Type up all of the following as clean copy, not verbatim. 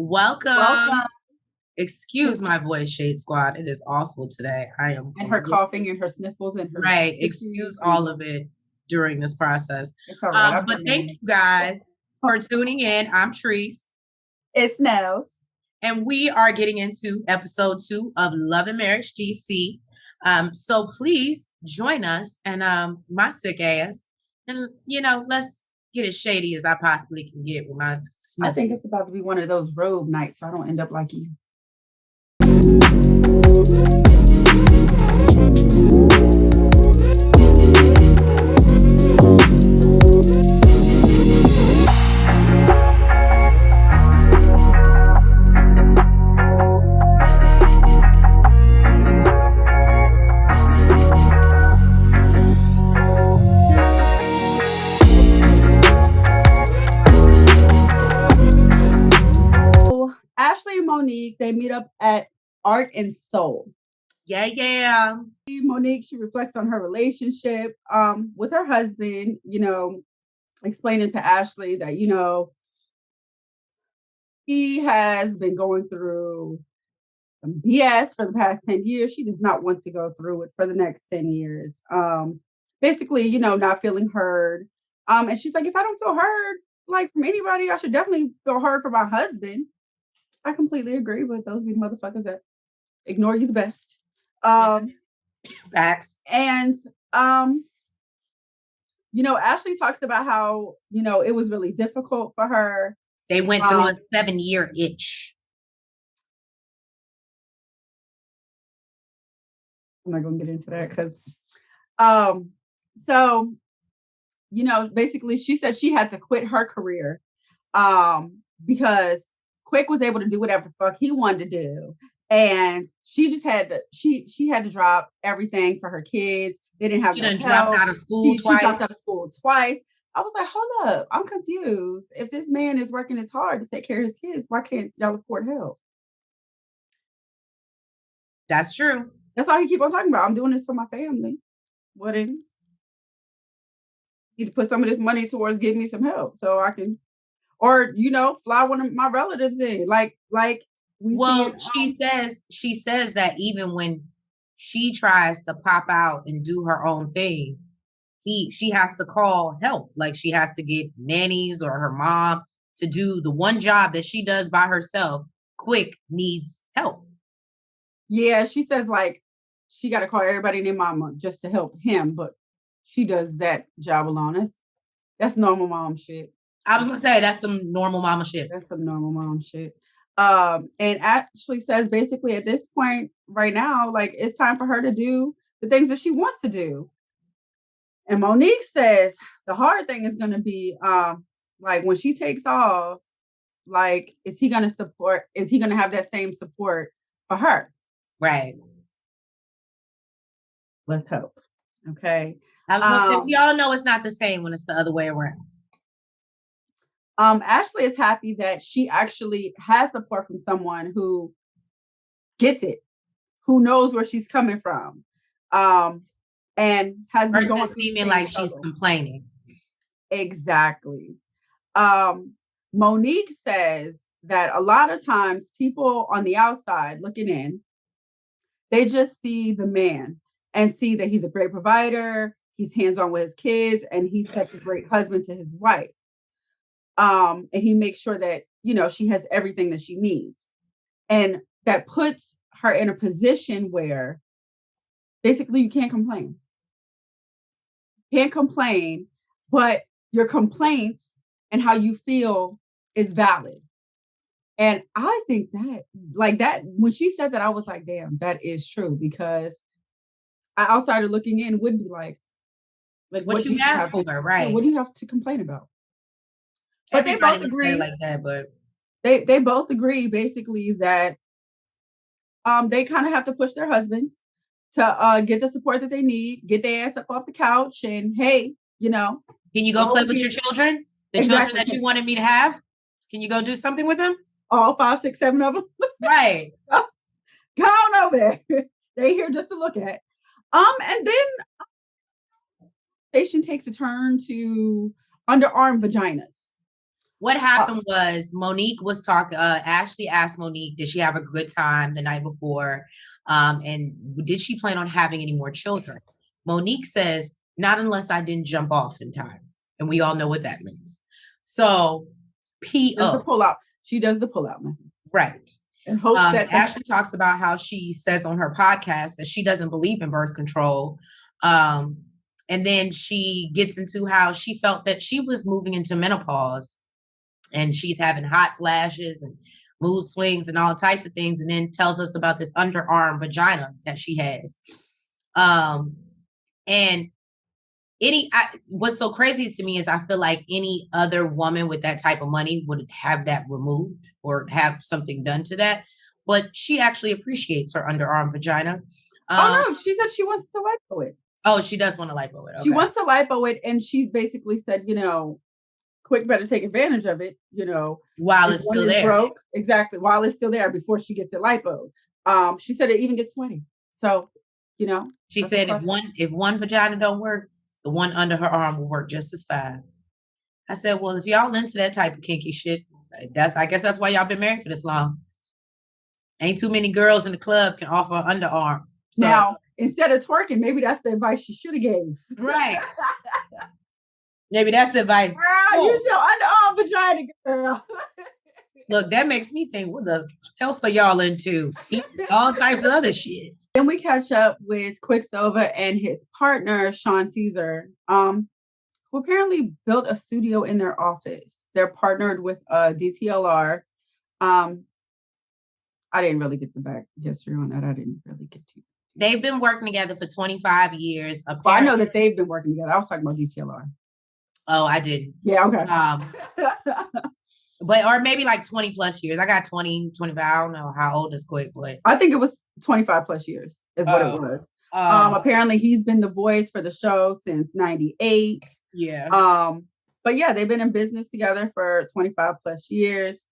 Welcome. Welcome. Excuse my voice, Shade Squad. It is awful today. I am And her coughing and her sniffles and her right. Excuse all of it during this process. It's all right. But thank you guys for tuning in. I'm Treese. It's Nels. And we are getting into episode 2 of Love and Marriage DC. So please join us and my sick ass. And let's get as shady as I possibly can get with my sniffles. I think it's about to be one of those robe nights, so I don't end up like you. Ashley and Monique, they meet up at Art and Soul. Yeah. Monique, she reflects on her relationship with her husband, explaining to Ashley that, he has been going through some BS for the past 10 years. She does not want to go through it for the next 10 years. Basically, not feeling heard. And she's like, if I don't feel heard, like from anybody, I should definitely feel heard from my husband. I completely agree, but those be the motherfuckers that ignore you the best. Facts. And Ashley talks about how, it was really difficult for her. They went through a 7-year itch. I'm not going to get into that because, basically she said she had to quit her career because Quick was able to do whatever the fuck he wanted to do. And she just had to, she had to drop everything for her kids. They didn't have no help. Dropped out of school twice. She dropped out of school twice. I was like, hold up, I'm confused. If this man is working as hard to take care of his kids, why can't y'all afford help? That's true. That's all he keep on talking about. I'm doing this for my family. What in? Need to put some of this money towards giving me some help so I can, or fly one of my relatives in. She says that even when she tries to pop out and do her own thing, she has to call help. Like she has to get nannies or her mom to do the one job that she does by herself. Quick needs help. Yeah, she says like she got to call everybody and their mama just to help him, but she does that job alone. That's normal mom shit. I was gonna say that's some normal mama shit. That's some normal mom shit. And Ashley says basically at this point right now, like it's time for her to do the things that she wants to do. And Monique says the hard thing is going to be like when she takes off, like, is he going to have that same support for her? Right. Let's hope. Okay. I was going to say, we all know it's not the same when it's the other way around. Ashley is happy that she actually has support from someone who gets it, who knows where she's coming from. And has been going seeming like she's complaining. Exactly. Monique says that a lot of times people on the outside looking in, they just see the man and see that he's a great provider, he's hands-on with his kids, and he's such a great husband to his wife. And he makes sure that, she has everything that she needs. And that puts her in a position where basically you can't complain. Can't complain, but your complaints and how you feel is valid. And I think that, like that, when she said that, I was like, damn, that is true. Because I outsider looking in would be like what do you have for her, right? What do you have to complain about? But everybody they both agree like that, but they both agree basically that they kind of have to push their husbands to get the support that they need, get their ass up off the couch, and hey, can you go play with your children? The children that you wanted me to have? Can you go do something with them? All 5, 6, 7 of them. Right. Go on over there. They're here just to look at. And then station takes a turn to underarm vaginas. What happened was Monique was talking. Ashley asked Monique, "Did she have a good time the night before? And did she plan on having any more children?" Monique says, "Not unless I didn't jump off in time," and we all know what that means. So, does the pull out. She does the pull out method, right? And hopes that Ashley talks about how she says on her podcast that she doesn't believe in birth control. And then she gets into how she felt that she was moving into menopause and she's having hot flashes and mood swings and all types of things, and then tells us about this underarm vagina that she has. And what's so crazy to me is I feel like any other woman with that type of money would have that removed or have something done to that. But she actually appreciates her underarm vagina. Oh no, she said she wants to lipo it. Oh, she does want to lipo it. Okay. She wants to lipo it, and she basically said, Quick better take advantage of it, while it's still there. Broke, exactly, while it's still there before she gets it lipo. She said it even gets sweaty. So, she said if one vagina don't work, the one under her arm will work just as fine. I said, well, if y'all into that type of kinky shit, I guess that's why y'all been married for this long. Ain't too many girls in the club can offer an underarm. So, now, instead of twerking, maybe that's the advice she should have gave. Right. Maybe that's the advice. Girl, use your underarm vagina, girl. Look, that makes me think, what the else are y'all into? All types of other shit. Then we catch up with Quicksilver and his partner, Sean Caesar, who apparently built a studio in their office. They're partnered with DTLR. I didn't really get the back history on that. I didn't really get to. They've been working together for 25 years. Well, I know that they've been working together. I was talking about DTLR. Oh, I didn't. Yeah, okay. But or maybe like 20 plus years. I got 20, 25. I don't know how old is Quick, but I think it was 25 plus years is what it was. Apparently he's been the voice for the show since 98. Yeah. But yeah, they've been in business together for 25 plus years.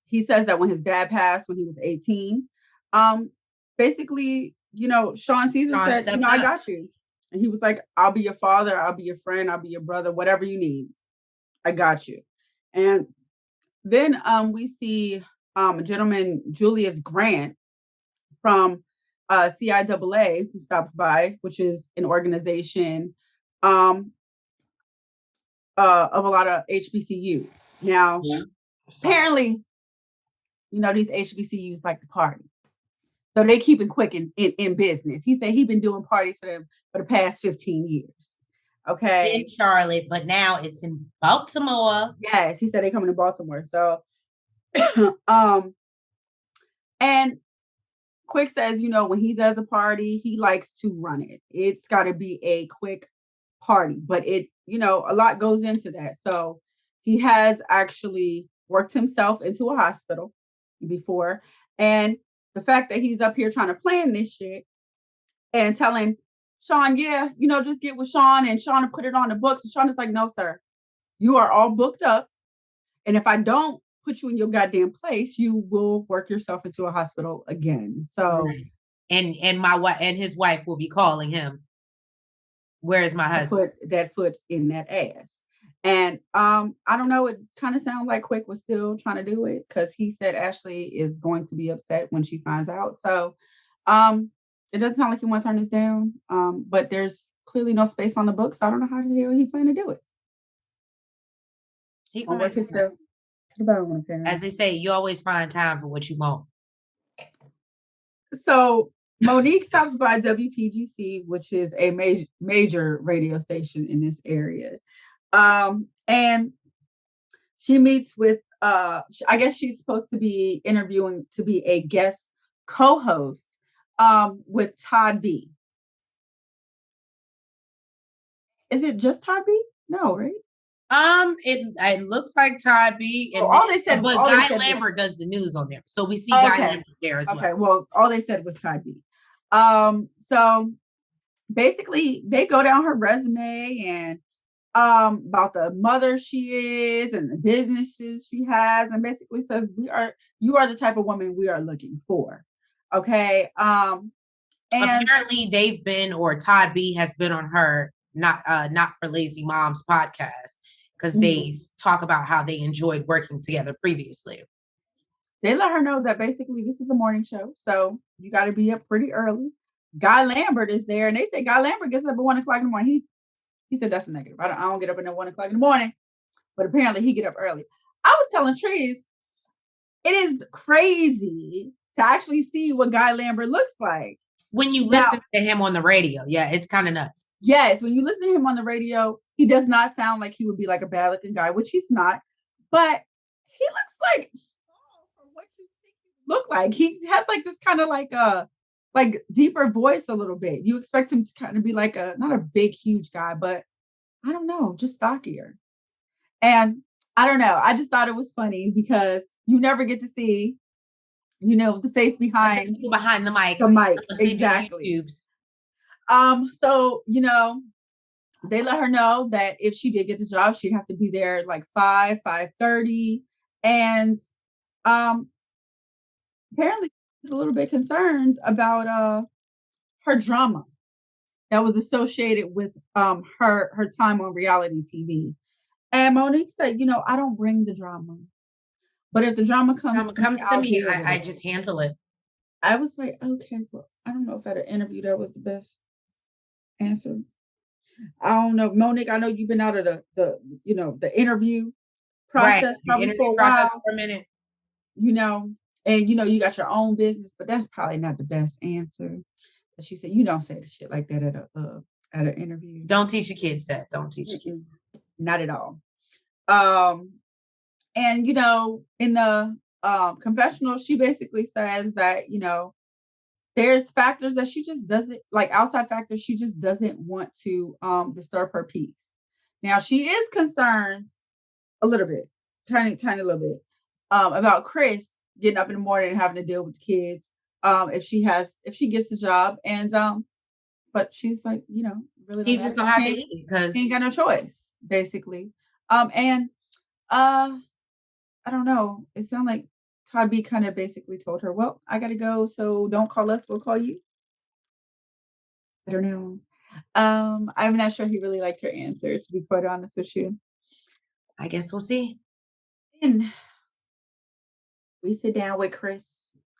He says that when his dad passed when he was 18, basically, Sean Caesar said, I got you. And he was like, I'll be your father, I'll be your friend, I'll be your brother, whatever you need. I got you. And then we see a gentleman, Julius Grant, from CIAA, who stops by, which is an organization of a lot of HBCU. Now, apparently, these HBCUs like to party. So they keep it quick in business. He said he's been doing parties for them for the past 15 years. Okay. In Charlotte, but now it's in Baltimore. Yes, he said they're coming to Baltimore. So, and Quick says, when he does a party, he likes to run it. It's got to be a quick party, but it, a lot goes into that. So he has actually worked himself into a hospital before. And the fact that he's up here trying to plan this shit and telling Sean, yeah, just get with Sean and Sean to put it on the books. And Sean is like, no, sir, you are all booked up. And if I don't put you in your goddamn place, you will work yourself into a hospital again. So, and my wife and his wife will be calling him, where's my husband? Put that foot in that ass. And I don't know, it kind of sounds like Quick was still trying to do it because he said Ashley is going to be upset when she finds out. So it doesn't sound like he wants to turn this down, but there's clearly no space on the book. So I don't know how the hell he planned to do it. He can work himself to the bone, apparently. As they say, you always find time for what you want. So Monique stops by WPGC, which is a major radio station in this area. And she meets with, I guess she's supposed to be interviewing to be a guest co-host with Todd B. Is it just Todd B? No, right? It looks like Todd B. And all they said, but Guy Lambert does the news on there, so we see Guy Lambert there as well. Okay, well, all they said was Todd B. So basically, they go down her resume and about the mother she is and the businesses she has, and basically says you are the type of woman we are looking for. Okay. And apparently Todd B has been on her not for Lazy Moms podcast, because they talk about how they enjoyed working together previously. They let her know that basically this is a morning show, so you got to be up pretty early. Guy Lambert is there, and they say Guy Lambert gets up at 1 o'clock in the morning. He said that's a negative. I don't get up at 1 o'clock in the morning, but apparently he get up early. I was telling Trees, it is crazy to actually see what Guy Lambert looks like. When you listen to him on the radio, yeah, it's kind of nuts. Yes, when you listen to him on the radio, he does not sound like he would be like a bad-looking guy, which he's not, but he looks like for what you think he look like. He has like this kind of like deeper voice a little bit. You expect him to kind of be like not a big, huge guy, but I don't know, just stockier. And I don't know. I just thought it was funny because you never get to see, the face behind the mic. The mic, exactly. So, they let her know that if she did get the job, she'd have to be there like 5:30. And apparently she's a little bit concerned about her drama that was associated with her time on reality TV. And Monique said, I don't bring the drama. But if the drama comes to me, I just handle it. I was like, okay, well, I don't know if at an interview that was the best answer. I don't know, Monique. I know you've been out of the interview process probably for a while, for a minute. And you got your own business, but that's probably not the best answer. But she said, you don't say the shit like that at an interview. Don't teach your kids that. Don't teach your kids. Not at all. And in the confessional, she basically says that there's factors that she just doesn't like, outside factors she just doesn't want to disturb her peace. Now she is concerned a little bit, tiny little bit, about Chris getting up in the morning and having to deal with the kids if she gets the job. And but she's like, really he's just gonna have to eat because he ain't got no choice, basically. And I don't know. It sounded like Todd B kind of basically told her, well, I got to go, so don't call us, we'll call you. I don't know. I'm not sure he really liked her answer, to be quite honest with you. I guess we'll see. And we sit down with Chris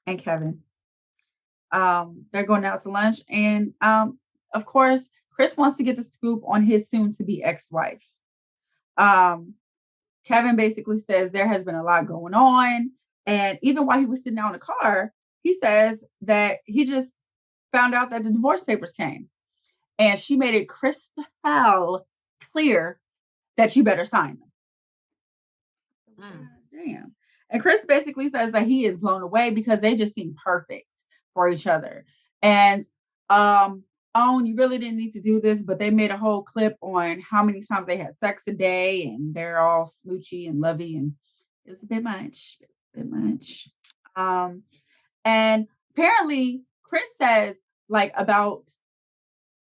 and Kevin. They're going out to lunch. And of course, Chris wants to get the scoop on his soon-to-be ex-wife. Kevin basically says there has been a lot going on. And even while he was sitting out in the car, he says that he just found out that the divorce papers came. And she made it crystal clear that you better sign them. Damn. And Chris basically says that he is blown away because they just seem perfect for each other. And you really didn't need to do this, but they made a whole clip on how many times they had sex a day, and they're all smoochy and lovey, and it was a bit much. And apparently Chris says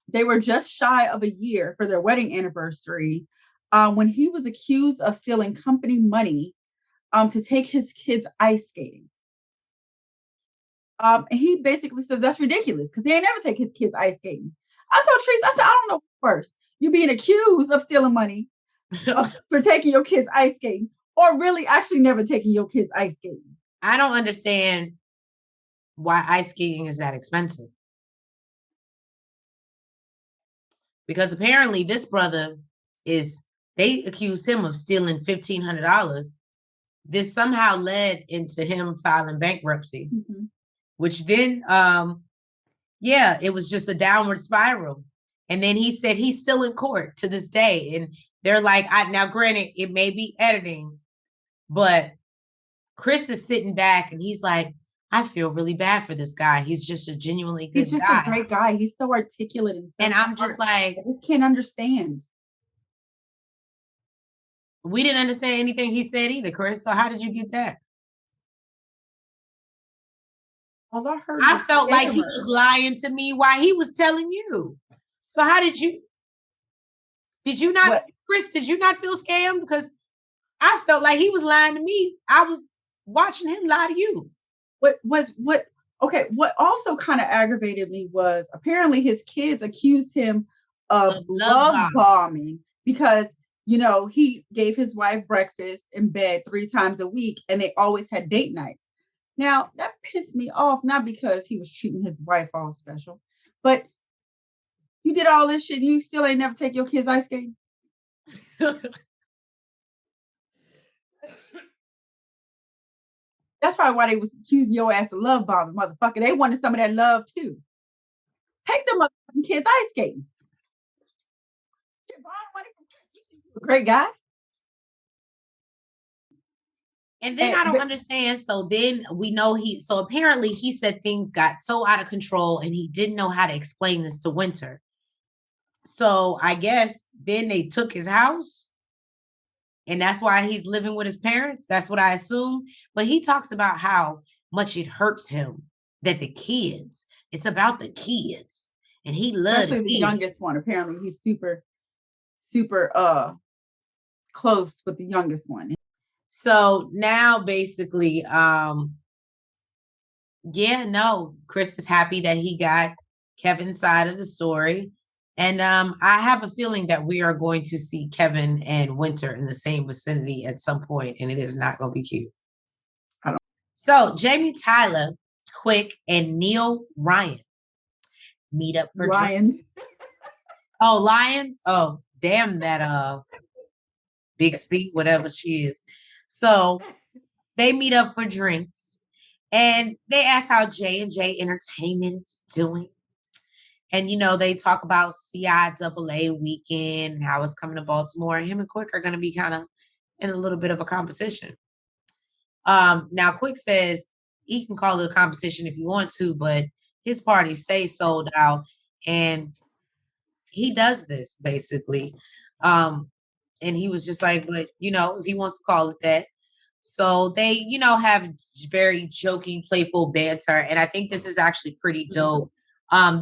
they were just shy of a year for their wedding anniversary when he was accused of stealing company money to take his kids ice skating. And he basically says that's ridiculous because he ain't never take his kids ice skating. I told Trees, I said, I don't know first. You're being accused of stealing money for taking your kids ice skating, or really actually never taking your kids ice skating. I don't understand why ice skating is that expensive. Because apparently this brother they accused him of stealing $1,500. This somehow led into him filing bankruptcy. Mm-hmm. Which then, it was just a downward spiral. And then he said he's still in court to this day. And they're like, now granted, it may be editing, but Chris is sitting back and he's like, I feel really bad for this guy. He's just a genuinely good guy. He's just a great guy. He's so articulate. And I'm just like, I just can't understand. We didn't understand anything he said either, Chris. So how did you get that? All I heard, I felt like he was lying to me while he was telling you. So how did you not, Chris, did you not feel scammed? Because I felt like he was lying to me. I was watching him lie to you. What also kind of aggravated me was apparently his kids accused him of love bombing because he gave his wife breakfast in bed 3 times a week, and they always had date nights. Now, that pissed me off, not because he was treating his wife all special, but you did all this shit and you still ain't never take your kids ice skating. That's probably why they was accusing your ass of love bombing, motherfucker. They wanted some of that love too. Take the motherfucking kids ice skating. Great guy. And then I don't understand. So then we know so apparently he said things got so out of control and he didn't know how to explain this to Winter. So I guess then they took his house and that's why he's living with his parents. That's what I assume. But he talks about how much it hurts him that it's about the kids. And he loves especially the youngest one. Apparently he's super, super close with the youngest one. So now basically, Chris is happy that he got Kevin's side of the story. And I have a feeling that we are going to see Kevin and Winter in the same vicinity at some point, and it is not going to be cute. So Jamie Tyler, Quick, and Neil Ryan meet up for Lions. Oh, Lions? Oh, damn that Big Speak, whatever she is. So they meet up for drinks and they ask how J&J Entertainment is doing. And, they talk about CIAA weekend and how it's coming to Baltimore. Him and Quick are going to be kind of in a little bit of a competition. Now, Quick says he can call it a competition if you want to, but his party stays sold out. And he does this, basically. And he was just like, but, if he wants to call it that. So they, have very joking, playful banter. And I think this is actually pretty dope.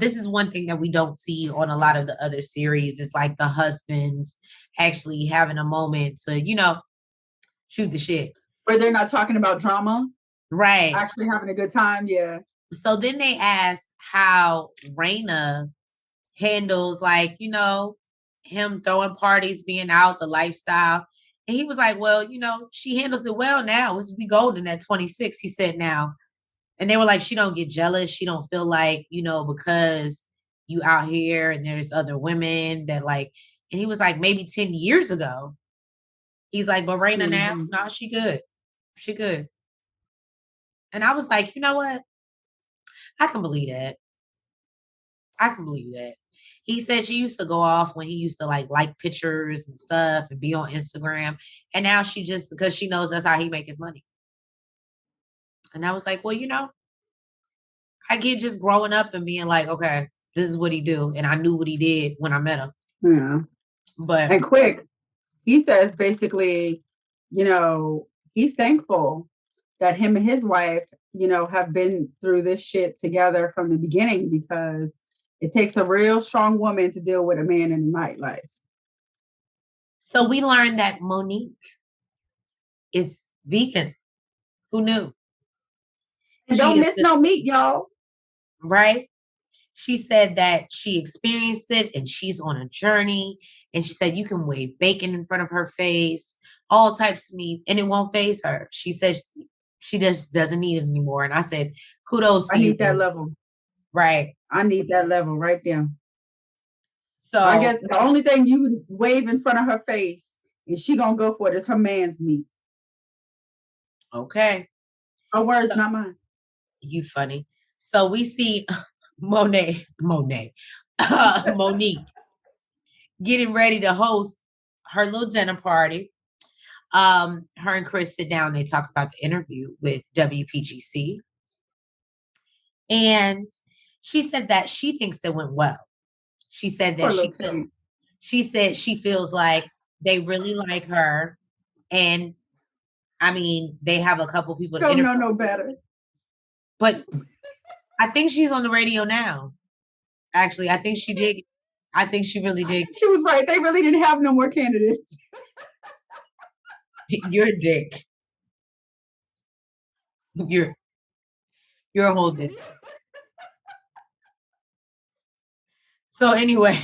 This is one thing that we don't see on a lot of the other series. It's like the husbands actually having a moment to, shoot the shit. Where they're not talking about drama. Right. Actually having a good time. Yeah. So then they asked how Raina handles him throwing parties, being out, the lifestyle. And he was like, well, she handles it well now. It's be golden at 26, he said now. And they were like, she don't get jealous. She don't feel like, because you out here and there's other women that and he was like, maybe 10 years ago. He's like, but Raina now, no, she good. She good. And I was like, you know what? I can believe that. I can believe that. He said she used to go off when he used to like pictures and stuff and be on Instagram. And now she just, because she knows that's how he make his money. And I was like, well, I get just growing up and being like, okay, this is what he do. And I knew what he did when I met him. Yeah. But and Quick, he says basically, he's thankful that him and his wife, have been through this shit together from the beginning, because it takes a real strong woman to deal with a man in the nightlife. So we learned that Monique is vegan. Who knew? And don't miss no meat, y'all. Right? She said that she experienced it and she's on a journey. And she said you can wave bacon in front of her face, all types of meat, and it won't faze her. She says she just doesn't need it anymore. And I said, kudos to you. I need that level. Right. I need that level right there. So I guess the only thing you would wave in front of her face and she gonna go for it is her man's meat. Okay. Her words, not mine. You funny. So we see Monique getting ready to host her little dinner party. Her and Chris sit down. They talk about the interview with WPGC. And she said that she thinks it went well. She said that she feels like they really like her. And I mean, they have a couple people. Don't know no better. But I think she's on the radio now. Actually, I think she did. I think she really did. She was right. They really didn't have no more candidates. You're a dick. You're a whole dick. So anyway,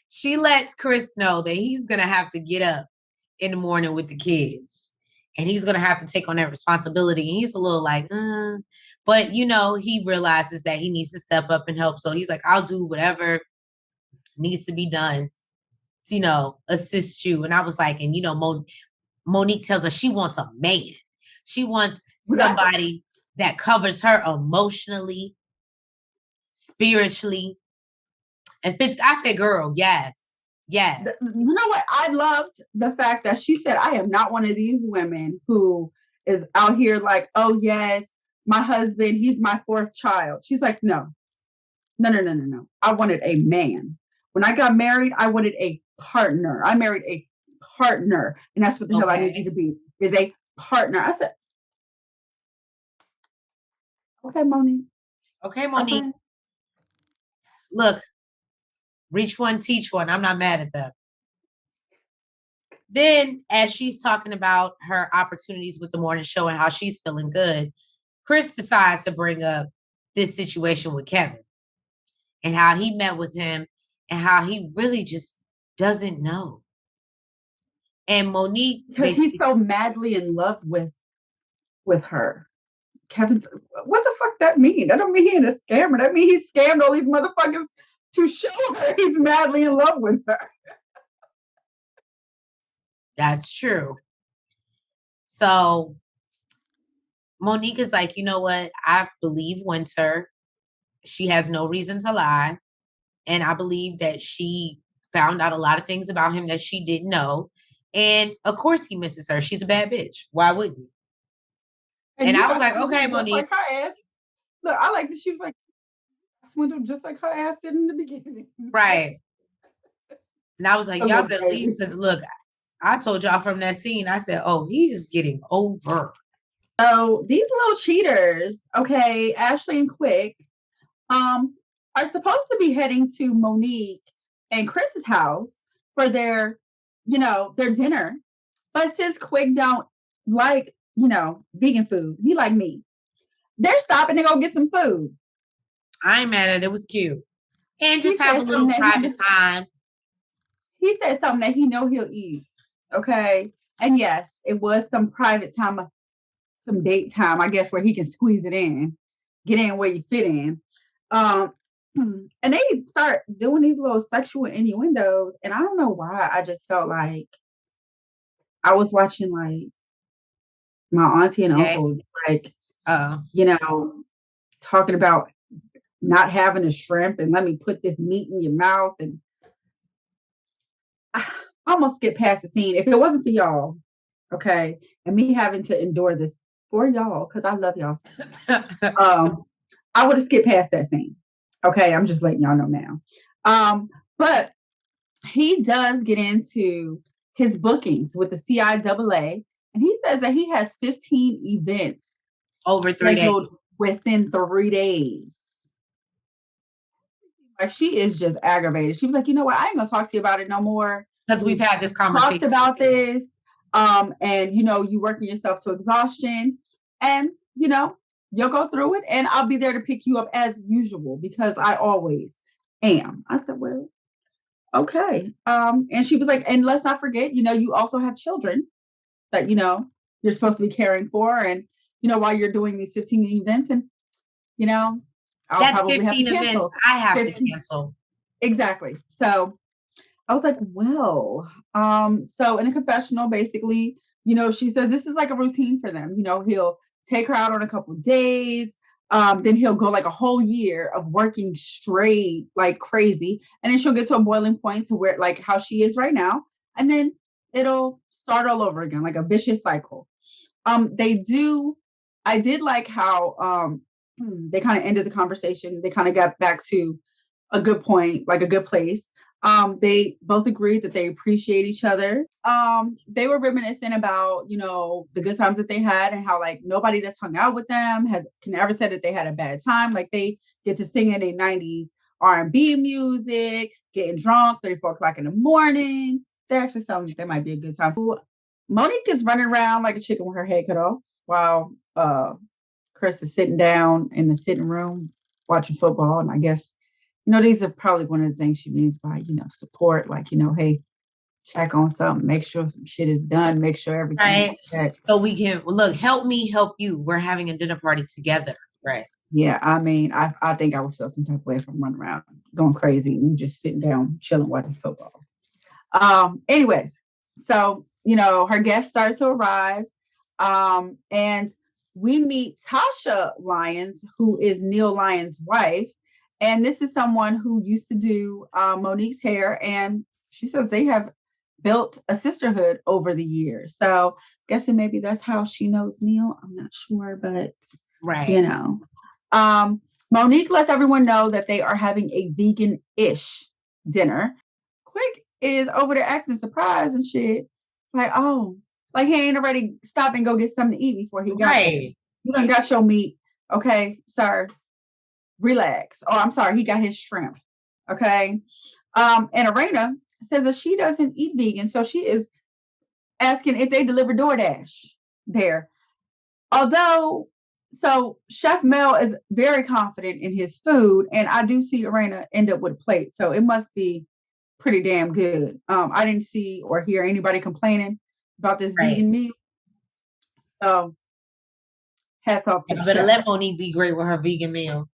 She lets Chris know that he's going to have to get up in the morning with the kids and he's going to have to take on that responsibility. And he's a little like, but you know, he realizes that he needs to step up and help. So he's like, I'll do whatever needs to be done to, you know, assist you. And I was like, and you know, Monique tells her she wants a man. She wants somebody that covers her emotionally, spiritually, and physically. I said, girl, yes. Yes. You know what? I loved the fact that she said, I am not one of these women who is out here like, oh, yes, my husband, he's my fourth child. She's like, no. I wanted a man. When I got married, I wanted a partner. I married a partner. And that's what the hell I need you to be, is a partner. I said, okay, Monique. Okay, Monique. Okay. Look, reach one, teach one. I'm not mad at them. Then, as she's talking about her opportunities with the morning show and how she's feeling good, Chris decides to bring up this situation with Kevin and how he met with him and how he really just doesn't know. And Monique, because he's so madly in love with her. Kevin's, what the fuck that mean? That don't mean he's a scammer. That mean he scammed all these motherfuckers to show her he's madly in love with her. That's true. So Monique is like, you know what? I believe Winter. She has no reason to lie. And I believe that she found out a lot of things about him that she didn't know. And of course he misses her. She's a bad bitch. Why wouldn't you? And I was like, okay, Monique. Like her ass. Look, I like that she was like, swindled just like her ass did in the beginning. Right. And I was like, y'all better leave. Because look, I told y'all from that scene, I said, oh, he is getting over. So these little cheaters, okay, Ashley and Quick, are supposed to be heading to Monique and Chris's house for their, their dinner. But since Quick don't like, vegan food, he like meat, they're stopping to go get some food. I ain't mad at it. It was cute. And just have a little private time. He said something that he know he'll eat. Okay. And yes, it was some private time, some date time, I guess, where he can squeeze it in, get in where you fit in. And they start doing these little sexual innuendos. And I don't know why. I just felt like I was watching like my auntie and uncle, like, talking about not having a shrimp and let me put this meat in your mouth. And I almost get past the scene. If it wasn't for y'all, okay, and me having to endure this for y'all, because I love y'all, I would have skipped past that scene. Okay, I'm just letting y'all know now. But he does get into his bookings with the CIAA, and he says that he has 15 events over 3 days. Within 3 days. Like, she is just aggravated. She was like, you know what? I ain't gonna talk to you about it no more. Because we've had this conversation. Talked about this. And you working yourself to exhaustion. And you'll go through it and I'll be there to pick you up as usual because I always am. I said, well, okay. And she was like, and let's not forget, you also have children that, you're supposed to be caring for. And, while you're doing these 15 events and, I'll that's probably 15 have to cancel. events I have to cancel. Exactly. So I was like, well, so in a confessional, basically, she says this is like a routine for them. He'll take her out on a couple of days. Then he'll go like a whole year of working straight like crazy. And then she'll get to a boiling point to where like how she is right now. And then it'll start all over again, like a vicious cycle. I did like how they kind of ended the conversation. They kind of got back to a good point, like a good place. They both agreed that they appreciate each other. They were reminiscing about, the good times that they had and how like nobody that's hung out with them can ever say that they had a bad time. Like they get to sing in their 90s R&B music, getting drunk, 3-4 o'clock in the morning. They actually sound like they might be a good time. So Monique is running around like a chicken with her head cut off while Chris is sitting down in the sitting room watching football. And I guess, these are probably one of the things she means by, support, like, hey, check on something, make sure some shit is done, make sure everything is set. So we can look, help me, help you. We're having a dinner party together. Right. Yeah, I mean, I think I would feel some type of way if I'm running around going crazy and just sitting down, chilling, watching football. Anyways, so, her guest starts to arrive. And we meet Tasha Lyons, who is Neil Lyons' wife. And this is someone who used to do Monique's hair. And she says they have built a sisterhood over the years. So guessing maybe that's how she knows Neil. I'm not sure, but Monique lets everyone know that they are having a vegan-ish dinner. Quick is over there acting surprised and shit. Like, oh, like he ain't already stop and go get something to eat before he got there. You done got your meat. Okay, sir. Relax. Oh, I'm sorry. He got his shrimp. Okay. And Arena says that she doesn't eat vegan. So she is asking if they deliver DoorDash there. Although, so Chef Mel is very confident in his food. And I do see Arena end up with a plate. So it must be pretty damn good. I didn't see or hear anybody complaining about this vegan meal. So hats off to the better let Monique be great with her vegan meal.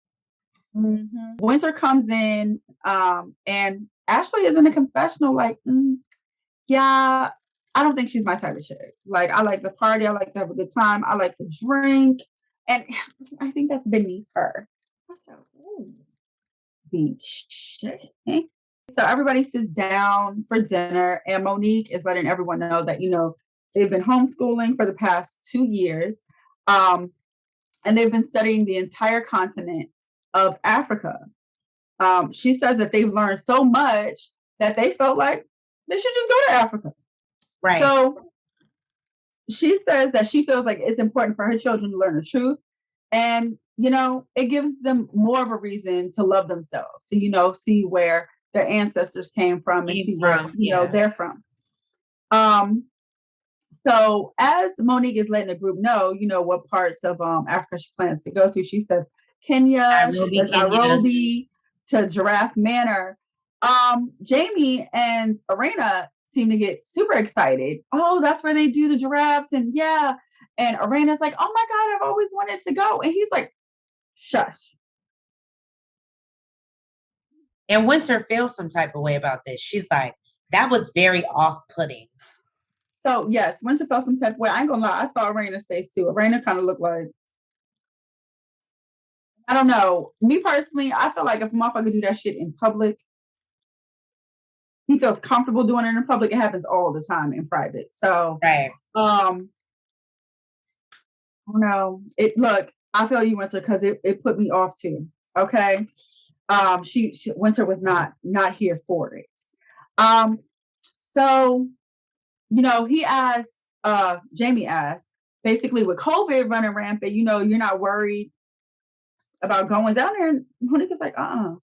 Mm-hmm. Winter comes in, and Ashley is in a confessional like, yeah, I don't think she's my type of chick. Like, I like the party. I like to have a good time. I like to drink. And I think that's beneath her. So, the shit. So everybody sits down for dinner, and Monique is letting everyone know that, they've been homeschooling for the past 2 years. And they've been studying the entire continent of Africa. She says that they've learned so much that they felt like they should just go to Africa. Right. So she says that she feels like it's important for her children to learn the truth. And, it gives them more of a reason to love themselves. So, see where their ancestors came from and see where, they're from. So as Monique is letting the group know, what parts of Africa she plans to go to, she says Kenya, she says Nairobi to Giraffe Manor. Jamie and Arena seem to get super excited. Oh, that's where they do the giraffes, and yeah. And Arena's like, oh my God, I've always wanted to go. And he's like, shush. And Winter feels some type of way about this. She's like, that was very off-putting. So yes, Winter felt some type of way. I ain't gonna lie, I saw Arena's face too. Arena kind of looked like, I don't know. Me personally, I feel like if a motherfucker do that shit in public, he feels comfortable doing it in public. It happens all the time in private. So no, look, I feel you, Winter, because it put me off too. Okay. She Winter was not here for it. So, he asked, Jamie asked, basically with COVID running rampant, you're not worried about going down there. And Monique is like, I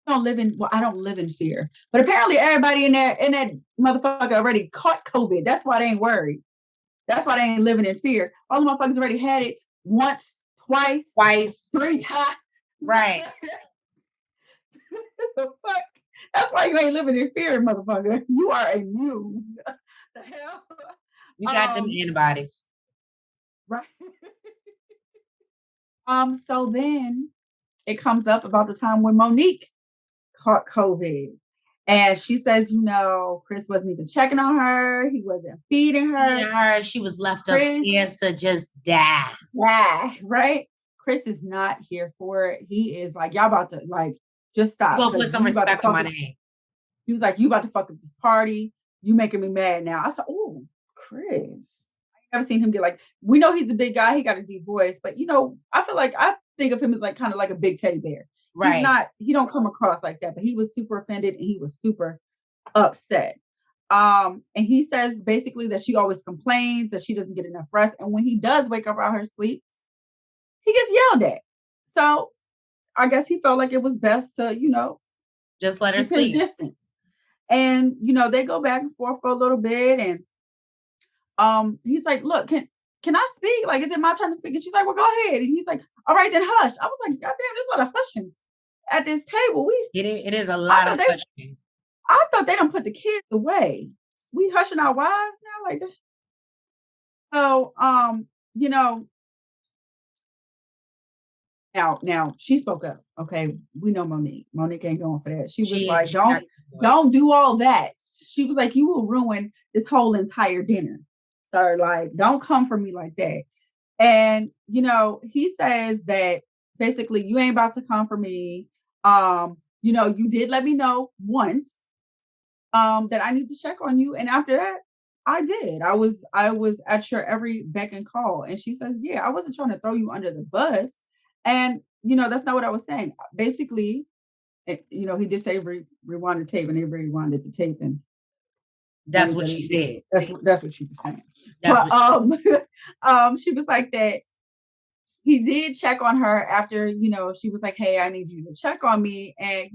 don't live in fear. But apparently everybody in that motherfucker already caught COVID. That's why they ain't worried. That's why they ain't living in fear. All the motherfuckers already had it once, twice, 3 times. Right. The fuck? That's why you ain't living in fear, motherfucker. You are immune. The hell? You got them antibodies. Right. So then it comes up about the time when Monique caught COVID. And she says, Chris wasn't even checking on her. He wasn't feeding her. She was left upstairs to just die. Yeah, right? Chris is not here for it. He is like, y'all about to, like, just stop. You gonna put some respect on my name. He was like, you about to fuck up this party. You making me mad now. I said, oh, Chris. I never seen him get like, we know he's a big guy. He got a deep voice. But, I feel like I think of him as like kind of like a big teddy bear. Right. He don't come across like that. But he was super offended and he was super upset. And he says basically that she always complains that she doesn't get enough rest. And when he does wake up out of her sleep, he gets yelled at. So I guess he felt like it was best to, just let her sleep. Distance. And, they go back and forth for a little bit. And he's like, look, can I speak? Like, is it my turn to speak? And she's like, well, go ahead. And he's like, all right, then hush. I was like, God damn, there's a lot of hushing. at this table. It is a I lot thought of they hushing. I thought they don't put the kids away. We hushing our wives now like that. So you know, now she spoke up. Okay, we know Monique. Monique ain't going for that. She was like, She not don't do all that. She was like, you will ruin this whole entire dinner. So like, don't come for me like that. And he says that basically you ain't about to come for me. You did let me know once that I need to check on you. And after that, I did. I was at your every beck and call. And she says, yeah, I wasn't trying to throw you under the bus. And that's not what I was saying. Basically, he did say rewind the tape, and they rewinded the tape, and that's what she said. That's what she was saying. But she was like that. He did check on her after, she was like, hey, I need you to check on me. And,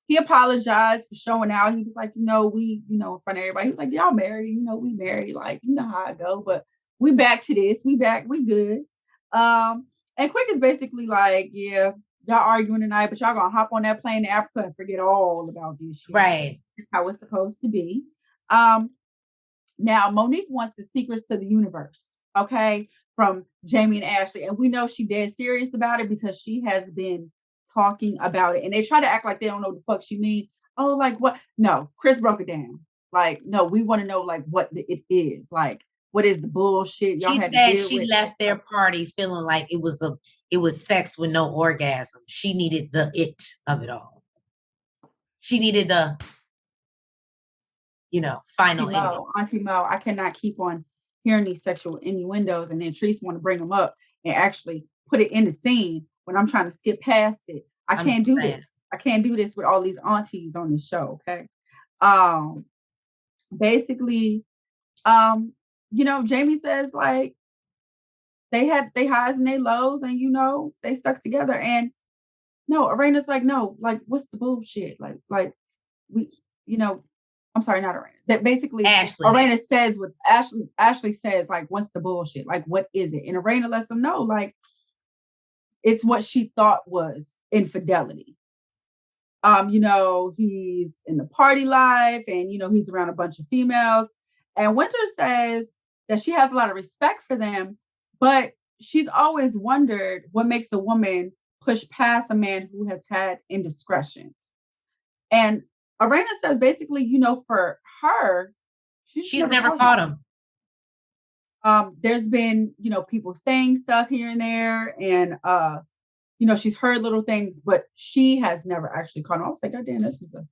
he apologized for showing out. He was like, we, in front of everybody, he was like, y'all married, we married, like, how I go, but we back to this, we good. And Quick is basically like, yeah, y'all arguing tonight, but y'all gonna hop on that plane to Africa and forget all about this shit. Right. That's how it's supposed to be. Now Monique wants the secrets to the universe, okay, from Jamie and Ashley. And we know she's dead serious about it because she has been talking about it. And they try to act like they don't know what the fuck she means. Oh, like what? No, Chris broke it down. Like, no, we want to know like what it is. Like, what is the bullshit y'all had to deal with? She said she left their party feeling like it was sex with no orgasm. She needed the it of it all. She needed the final ending. Auntie Mo, I cannot keep on hearing these sexual innuendos and then Treese want to bring them up and actually put it in the scene when I'm trying to skip past it. I can't do this. I can't do this with all these aunties on the show. Okay. Basically, Jamie says like they had their highs and their lows and they stuck together. And no, Arena's like, no, like what's the bullshit? Like we, I'm sorry, not Arena. That basically Ashley. Arena says what Ashley says, like, what's the bullshit? Like, what is it? And Arena lets them know, like, it's what she thought was infidelity. He's in the party life and, he's around a bunch of females. And Winter says that she has a lot of respect for them, but she's always wondered what makes a woman push past a man who has had indiscretions. And Arena says basically, for her, she's never caught him. There's been, people saying stuff here and there, and she's heard little things, but she has never actually caught him. I was like, God damn, this is a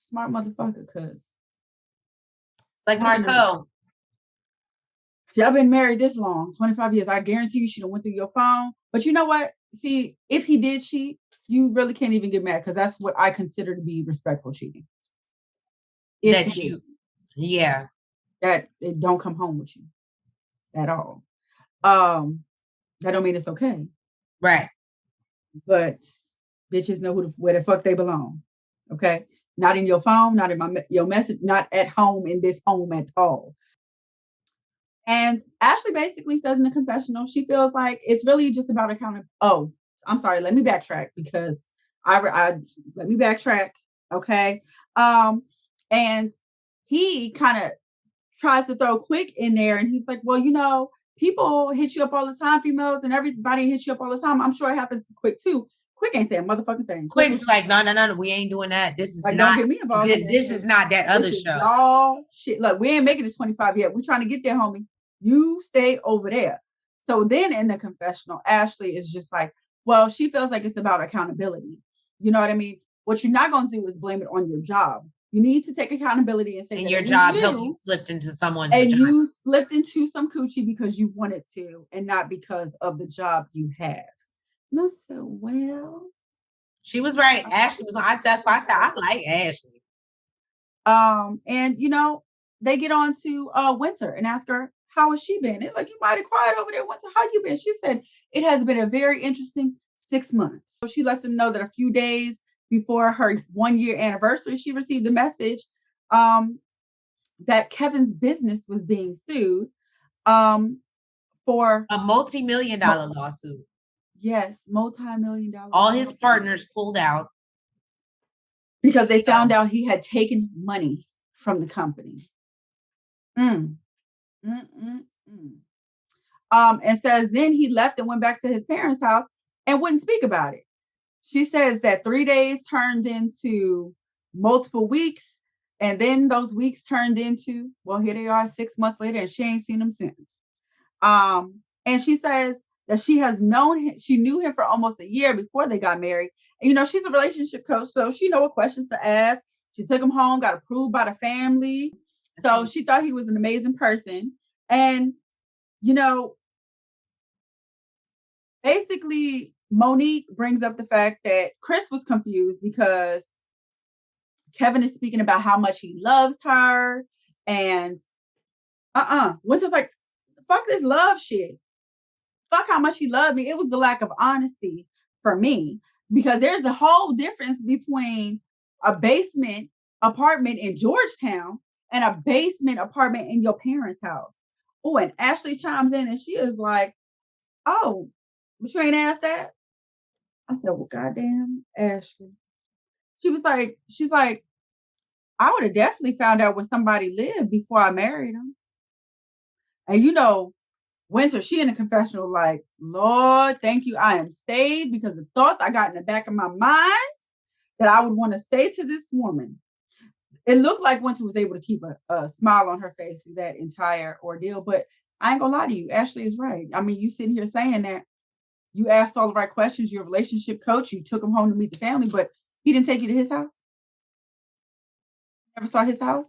smart motherfucker, because it's like Marceau. Y'all been married this long, 25 years. I guarantee you she done went through your phone. But you know what? See, if he did cheat, you really can't even get mad because that's what I consider to be respectful cheating. That it don't come home with you at all. That don't mean it's okay. Right. But bitches know where the fuck they belong. Okay. Not in your phone, not in your message, not at home in this home at all. And Ashley basically says in the confessional, she feels like it's really just about accountability. Oh, I'm sorry. Let me backtrack because let me backtrack. Okay. And he kind of tries to throw Quick in there. And he's like, well, people hit you up all the time, females, and everybody hits you up all the time. I'm sure it happens to Quick too. Quick ain't saying motherfucking thing. Quick's like, no, we ain't doing that. This is like, not. Don't get me involved. This is not that other show. All shit. Look, we ain't making this 25 yet. We're trying to get there, homie. You stay over there. So then in the confessional, Ashley is just like, well, she feels like it's about accountability. You know what I mean? What you're not going to do is blame it on your job. You need to take accountability and say and your job helped you slipped into someone's and vagina. You slipped into some coochie because you wanted to and not because of the job you have. And I said, well, she was right. Ashley was on. That's why I said I like Ashley. And they get on to Winter and ask her, how has she been? It's like, you mighty quiet over there, Winter. How you been? She said, it has been a very interesting 6 months. So she lets them know that a few days before her 1-year anniversary, she received a message that Kevin's business was being sued for a multi-million-dollar lawsuit. Yes, multi-million-dollar. All his partners pulled out. Because they found out he had taken money from the company. And says then he left and went back to his parents' house and wouldn't speak about it. She says that 3 days turned into multiple weeks, and then those weeks turned into, well, here they are 6 months later, and she ain't seen him since. And she says that she knew him for almost a year before they got married. And, she's a relationship coach, so she know what questions to ask. She took him home, got approved by the family. So she thought he was an amazing person. And, basically, Monique brings up the fact that Chris was confused because Kevin is speaking about how much he loves her. And which is like, fuck this love shit. Fuck how much he loved me. It was the lack of honesty for me, because there's a whole difference between a basement apartment in Georgetown and a basement apartment in your parents' house. Oh, and Ashley chimes in and she is like, oh, but you ain't asked that? I said, well, goddamn, Ashley. She's like, I would have definitely found out where somebody lived before I married him. And Winter, she in the confessional like, Lord, thank you. I am saved because the thoughts I got in the back of my mind that I would want to say to this woman. It looked like Winter was able to keep a smile on her face through that entire ordeal. But I ain't gonna lie to you, Ashley is right. I mean, you sitting here saying that you asked all the right questions. You're a relationship coach. You took him home to meet the family, but he didn't take you to his house. Never saw his house.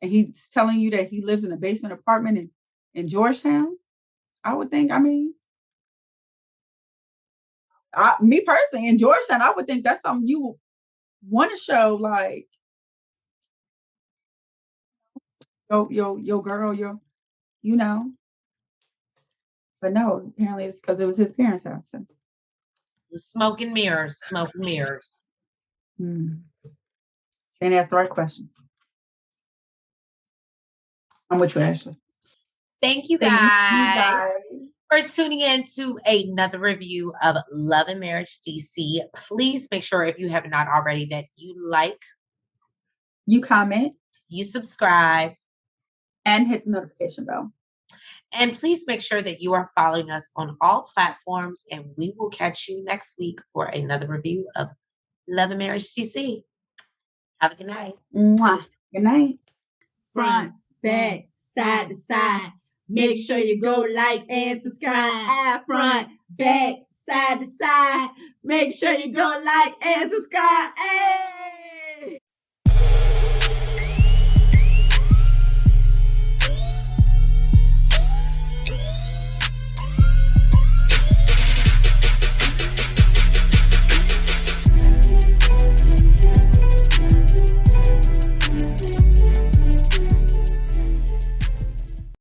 And he's telling you that he lives in a basement apartment in Georgetown. I would think, me personally, in Georgetown, I would think that's something you would want to show, like, your girl, But no, apparently it's because it was his parents' house. So. Smoke and mirrors. Can't ask the right questions. I'm with you, Ashley. Thank you guys for tuning in to another review of Love and Marriage DC. Please make sure, if you have not already, that you like, you comment, you subscribe, and hit the notification bell. And please make sure that you are following us on all platforms, and we will catch you next week for another review of Love and Marriage DC. Have a good night. Mwah. Good night. Front, back, side to side. Make sure you go like and subscribe. Front, back, side to side. Make sure you go like and subscribe. Hey!